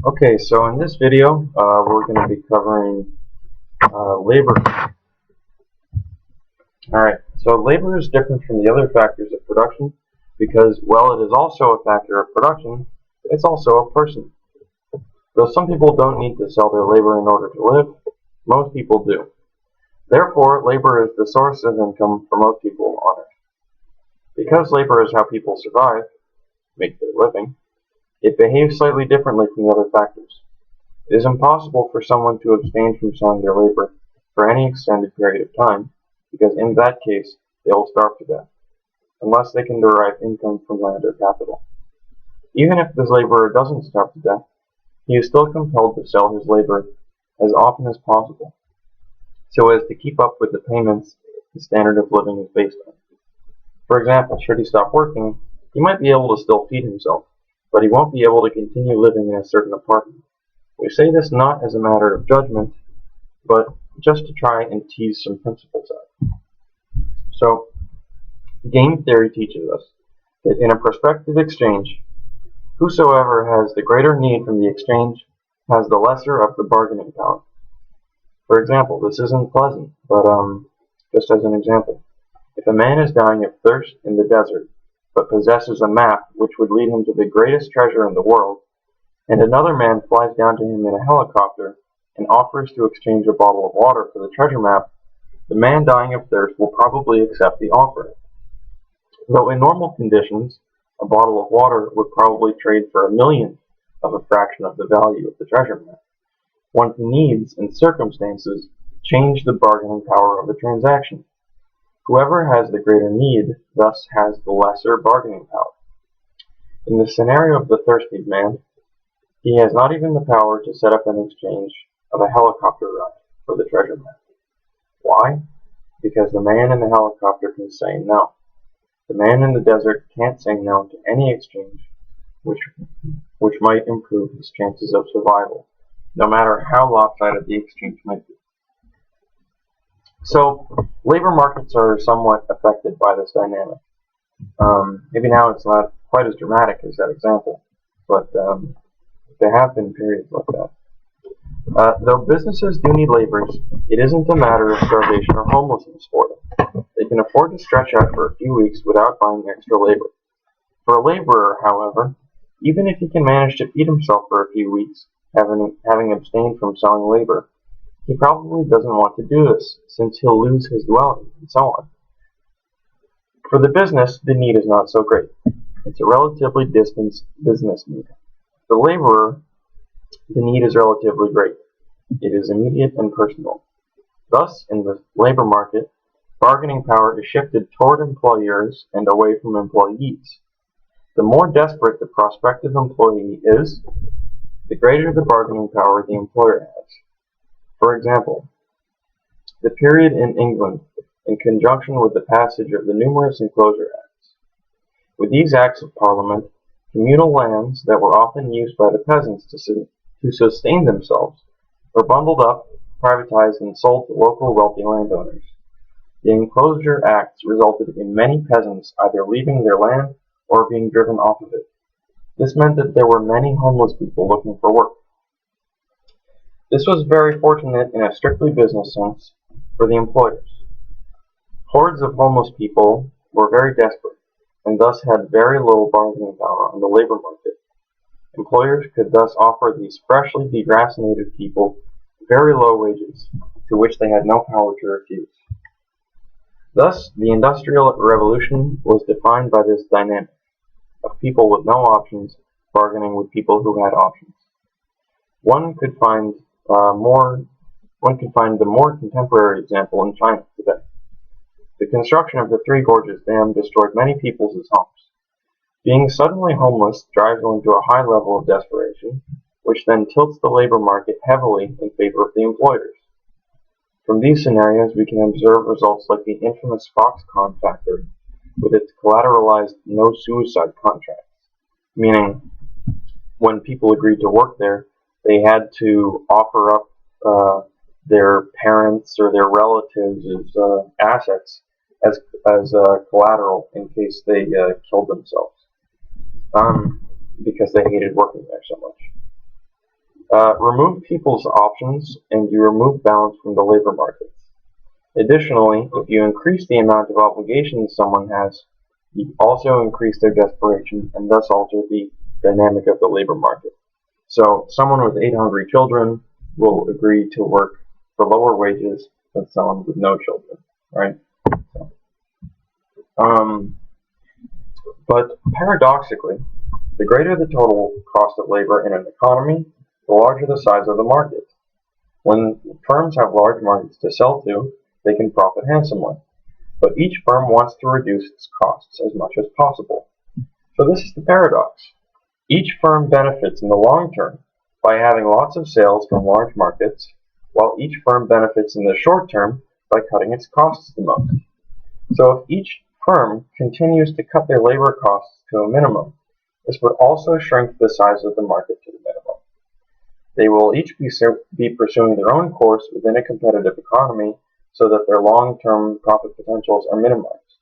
Okay, so in this video, we're going to be covering labor. Alright, so labor is different from the other factors of production because, while it is also a factor of production, it's also a person. Though some people don't need to sell their labor in order to live, most people do. Therefore, labor is the source of income for most people on Earth. Because labor is how people survive, make their living, it behaves slightly differently from the other factors. It is impossible for someone to abstain from selling their labor for any extended period of time, because in that case they will starve to death, unless they can derive income from land or capital. Even if this laborer doesn't starve to death, he is still compelled to sell his labor as often as possible, so as to keep up with the payments his standard of living is based on. For example, should he stop working, he might be able to still feed himself, but he won't be able to continue living in a certain apartment. We say this not as a matter of judgment, but just to try and tease some principles out. So, game theory teaches us that in a prospective exchange, whosoever has the greater need from the exchange has the lesser of the bargaining power. For example, this isn't pleasant, but just as an example, if a man is dying of thirst in the desert, but possesses a map which would lead him to the greatest treasure in the world, and another man flies down to him in a helicopter and offers to exchange a bottle of water for the treasure map, the man dying of thirst will probably accept the offer. Though in normal conditions, a bottle of water would probably trade for a millionth of a fraction of the value of the treasure map. One's needs and circumstances change the bargaining power of a transaction. Whoever has the greater need thus has the lesser bargaining power. In the scenario of the thirsty man, he has not even the power to set up an exchange of a helicopter ride for the treasure map. Why? Because the man in the helicopter can say no. The man in the desert can't say no to any exchange which might improve his chances of survival, no matter how lopsided the exchange might be. So, labor markets are somewhat affected by this dynamic. Maybe now it's not quite as dramatic as that example, but there have been periods like that. Though businesses do need laborers, it isn't a matter of starvation or homelessness for them. They can afford to stretch out for a few weeks without buying extra labor. For a laborer, however, even if he can manage to feed himself for a few weeks, having abstained from selling labor, he probably doesn't want to do this, since he'll lose his dwelling, and so on. For the business, the need is not so great. It's a relatively distant business need. For the laborer, the need is relatively great. It is immediate and personal. Thus, in the labor market, bargaining power is shifted toward employers and away from employees. The more desperate the prospective employee is, the greater the bargaining power the employer has. For example, the period in England in conjunction with the passage of the numerous Enclosure Acts. With these acts of Parliament, communal lands that were often used by the peasants to sustain themselves were bundled up, privatized, and sold to local wealthy landowners. The Enclosure Acts resulted in many peasants either leaving their land or being driven off of it. This meant that there were many homeless people looking for work. This was very fortunate in a strictly business sense for the employers. Hordes of homeless people were very desperate, and thus had very little bargaining power on the labor market. Employers could thus offer these freshly deracinated people very low wages, to which they had no power to refuse. Thus, the Industrial Revolution was defined by this dynamic of people with no options bargaining with people who had options. One could find the more contemporary example in China today. The construction of the Three Gorges Dam destroyed many people's homes. Being suddenly homeless drives one to a high level of desperation, which then tilts the labor market heavily in favor of the employers. From these scenarios, we can observe results like the infamous Foxconn factory, with its collateralized no-suicide contracts, meaning when people agreed to work there, they had to offer up their parents or their relatives as assets as collateral in case they killed themselves, because they hated working there so much. remove people's options and you remove balance from the labor markets. Additionally, if you increase the amount of obligations someone has, you also increase their desperation and thus alter the dynamic of the labor market. So someone with 8 hungry children will agree to work for lower wages than someone with no children, right? But paradoxically, the greater the total cost of labor in an economy, the larger the size of the market. When firms have large markets to sell to, they can profit handsomely. But each firm wants to reduce its costs as much as possible. So this is the paradox. Each firm benefits in the long term by having lots of sales from large markets, while each firm benefits in the short term by cutting its costs the most. So if each firm continues to cut their labor costs to a minimum, this would also shrink the size of the market to the minimum. They will each be pursuing their own course within a competitive economy so that their long-term profit potentials are minimized.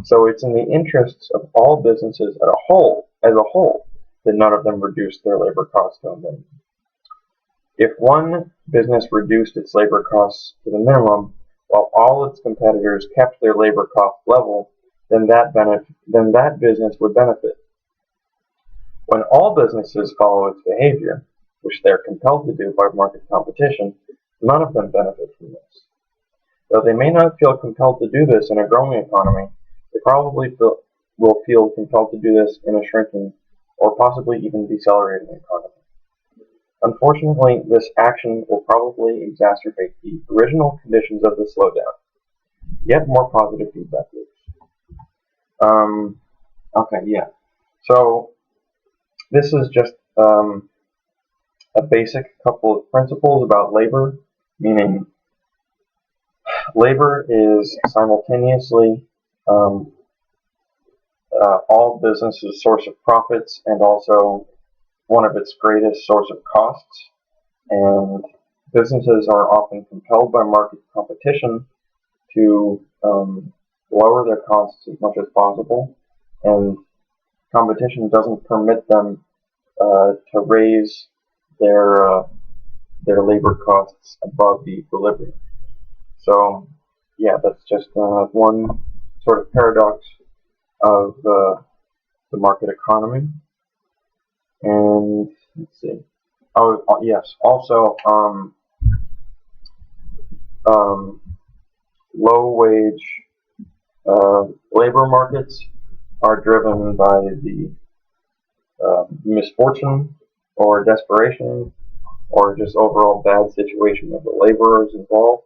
So it's in the interests of all businesses as a whole, that none of them reduce their labor costs to a minimum. If one business reduced its labor costs to the minimum, while all its competitors kept their labor cost level, then that business would benefit. When all businesses follow its behavior, which they are compelled to do by market competition, none of them benefit from this. Though they may not feel compelled to do this in a growing economy, they probably will feel compelled to do this in a shrinking or possibly even decelerating economy. Unfortunately, this action will probably exacerbate the original conditions of the slowdown. Yet more positive feedback loops. So this is just a basic couple of principles about labor, meaning labor is simultaneously all businesses' source of profits and also one of its greatest source of costs. And businesses are often compelled by market competition to lower their costs as much as possible, and competition doesn't permit them to raise their labor costs above the equilibrium. So, yeah, that's just one sort of paradox of the market economy. And let's see. Oh, yes. Also, low-wage labor markets are driven by the misfortune or desperation or just overall bad situation of the laborers involved.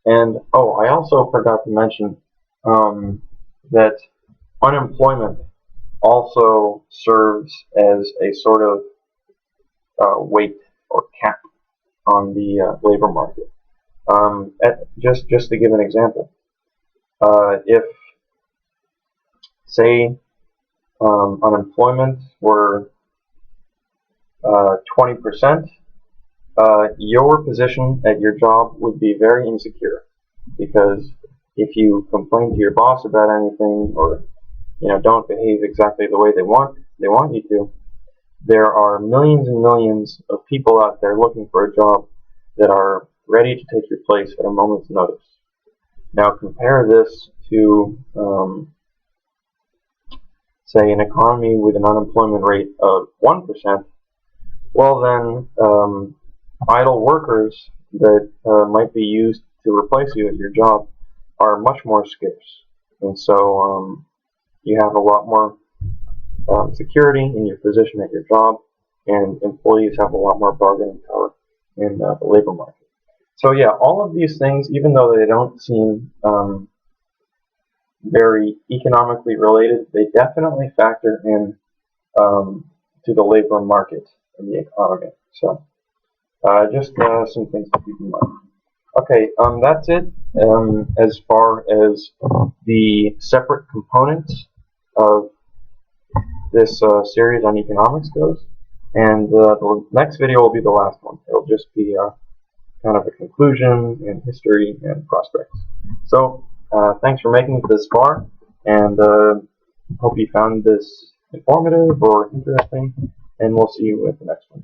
And I also forgot to mention that unemployment also serves as a sort of weight or cap on the labor market. Just to give an example, if say unemployment were 20%, your position at your job would be very insecure, because if you complain to your boss about anything or don't behave exactly the way they want you to, there are millions and millions of people out there looking for a job that are ready to take your place at a moment's notice. Now compare this to say an economy with an unemployment rate of 1%. Well then, idle workers that might be used to replace you at your job are much more scarce, and so you have a lot more security in your position at your job, and employees have a lot more bargaining power in the labor market. So yeah, all of these things, even though they don't seem very economically related, they definitely factor in to the labor market and the economy. So just some things to keep in mind. Okay, that's it as far as the separate components of this series on economics goes. And the next video will be the last one. It'll just be kind of a conclusion and history and prospects. So thanks for making it this far, and hope you found this informative or interesting, and we'll see you at the next one.